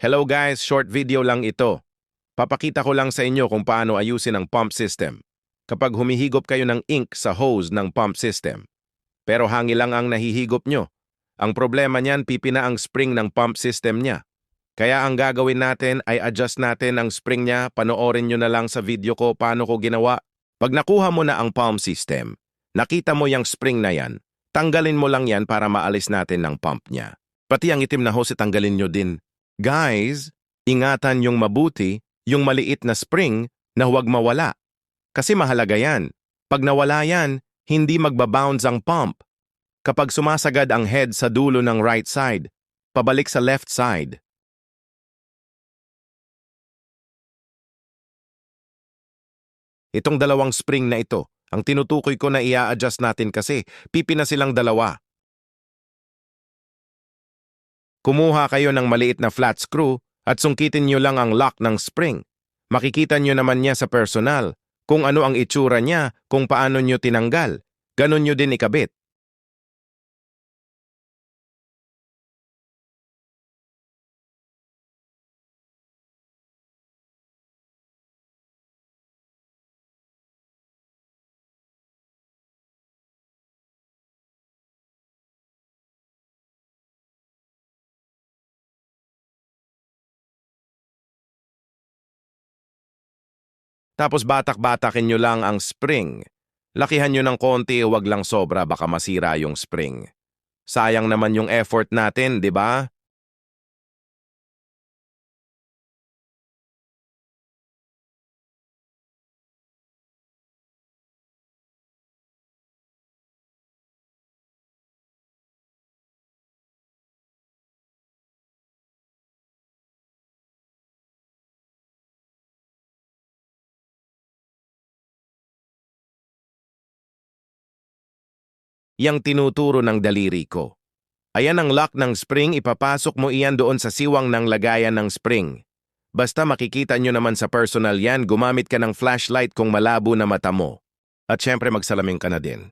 Hello guys, short video lang ito. Papakita ko lang sa inyo kung paano ayusin ang pump system kapag humihigop kayo ng ink sa hose ng pump system. Pero hangin lang ang nahihigop nyo. Ang problema niyan, pipina ang spring ng pump system niya. Kaya ang gagawin natin ay adjust natin ang spring niya. Panoorin nyo na lang sa video ko paano ko ginawa. Pag nakuha mo na ang pump system, nakita mo yung spring na yan, tanggalin mo lang yan para maalis natin ng pump niya. Pati ang itim na hose tanggalin nyo din. Guys, ingatan yung mabuti, yung maliit na spring na huwag mawala. Kasi mahalaga yan. Pag nawala yan, hindi magbabounce ang pump. Kapag sumasagad ang head sa dulo ng right side, pabalik sa left side. Itong dalawang spring na ito, ang tinutukoy ko na i-adjust natin kasi pipina silang dalawa. Kumuha kayo ng maliit na flat screw at sungkitin nyo lang ang lock ng spring. Makikita nyo naman niya sa personal kung ano ang itsura niya, kung paano nyo tinanggal. Ganon nyo din ikabit. Tapos batak-batakin nyo lang ang spring. Lakihan nyo ng konti, wag lang sobra, baka masira yung spring. Sayang naman yung effort natin, di ba? Yang tinuturo ng daliri ko. Ayan ang lock ng spring, ipapasok mo iyan doon sa siwang ng lagayan ng spring. Basta makikita nyo naman sa personal yan, gumamit ka ng flashlight kung malabo na mata mo. At syempre magsalamin ka na din.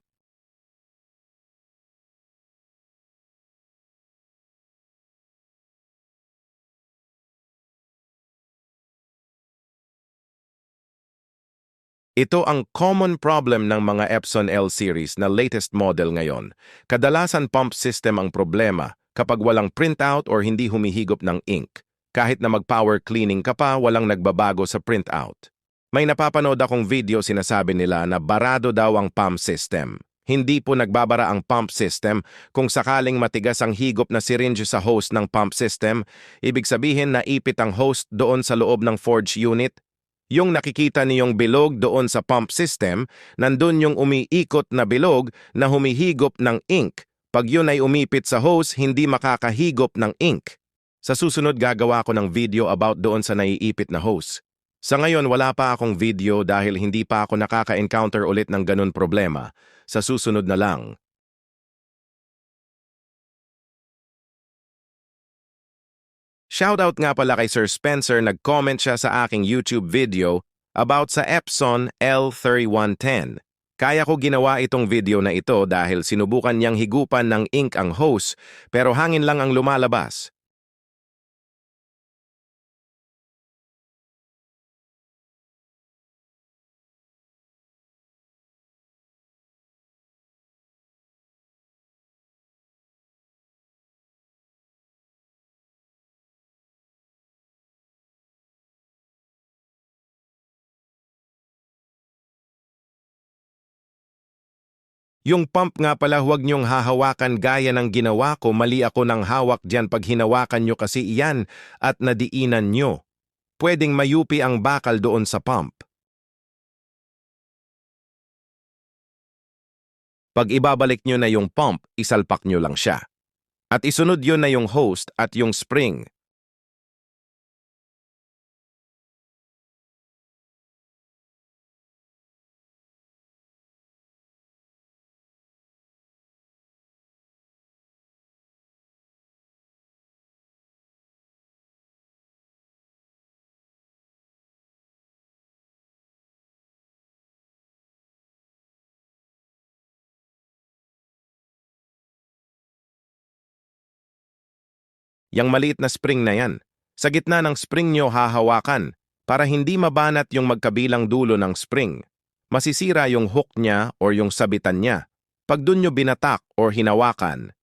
Ito ang common problem ng mga Epson L series na latest model ngayon. Kadalasan pump system ang problema kapag walang printout or hindi humihigop ng ink. Kahit na mag-power cleaning ka pa, walang nagbabago sa printout. May napapanood akong video, sinasabi nila na barado daw ang pump system. Hindi po nagbabara ang pump system. Kung sakaling matigas ang higop na syringe sa hose ng pump system, ibig sabihin na ipit ang hose doon sa loob ng forge unit. Yung nakikita niyong bilog doon sa pump system, nandun yung umiikot na bilog na humihigop ng ink. Pag yun ay umipit sa hose, hindi makakahigop ng ink. Sa susunod gagawa ko ng video about doon sa naiipit na hose. Sa ngayon wala pa akong video dahil hindi pa ako nakaka-encounter ulit ng ganun problema. Sa susunod na lang. Shoutout nga pala kay Sir Spencer, nag-comment siya sa aking YouTube video about sa Epson L3110. Kaya ko ginawa itong video na ito dahil sinubukan niyang higupan ng ink ang hose pero hangin lang ang lumalabas. Yung pump nga pala, huwag niyong hahawakan gaya ng ginawa ko, mali ako ng hawak diyan pag hinawakan niyo kasi iyan at nadiinan niyo. Pwedeng mayupi ang bakal doon sa pump. Pag ibabalik niyo na yung pump, isalpak niyo lang siya. At isunod yun na yung hose at yung spring. Yang maliit na spring na yan, Sa gitna ng spring nyo hahawakan para hindi mabanat yung magkabilang dulo ng spring. Masisira yung hook niya or yung sabitan niya pag dun nyo binatak or hinawakan.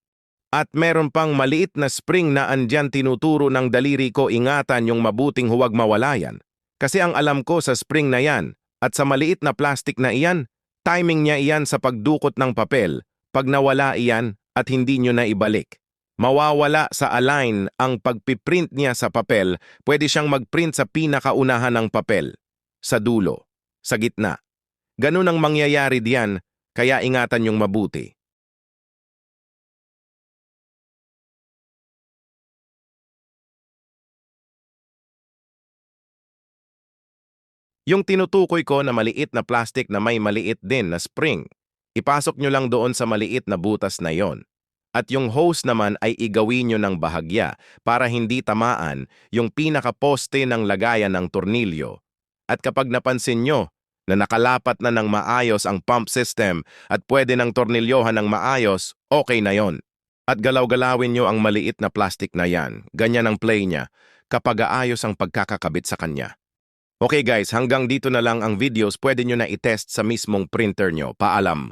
At meron pang maliit na spring na andyan tinuturo ng daliri ko, ingatan yung mabuting huwag mawala yan. Kasi ang alam ko sa spring na yan at sa maliit na plastic na iyan, timing niya iyan sa pagdukot ng papel. Pag nawala iyan at hindi nyo na ibalik, mawawala sa align ang pagpiprint niya sa papel. Pwede siyang magprint sa pinakaunahan ng papel, sa dulo, sa gitna. Ganun ang mangyayari diyan, kaya ingatan yung mabuti. Yung tinutukoy ko na maliit na plastic na may maliit din na spring, ipasok nyo lang doon sa maliit na butas na yon. At yung hose naman ay igawin nyo ng bahagya para hindi tamaan yung pinakaposte ng lagayan ng tornilyo. At kapag napansin nyo na nakalapat na ng maayos ang pump system at pwede ng tornilyohan ng maayos, okay na yon. At galaw-galawin nyo ang maliit na plastic na yan, ganyan ang play niya, kapag aayos ang pagkakakabit sa kanya. Okay guys, hanggang dito na lang ang videos, pwede nyo na itest sa mismong printer nyo. Paalam!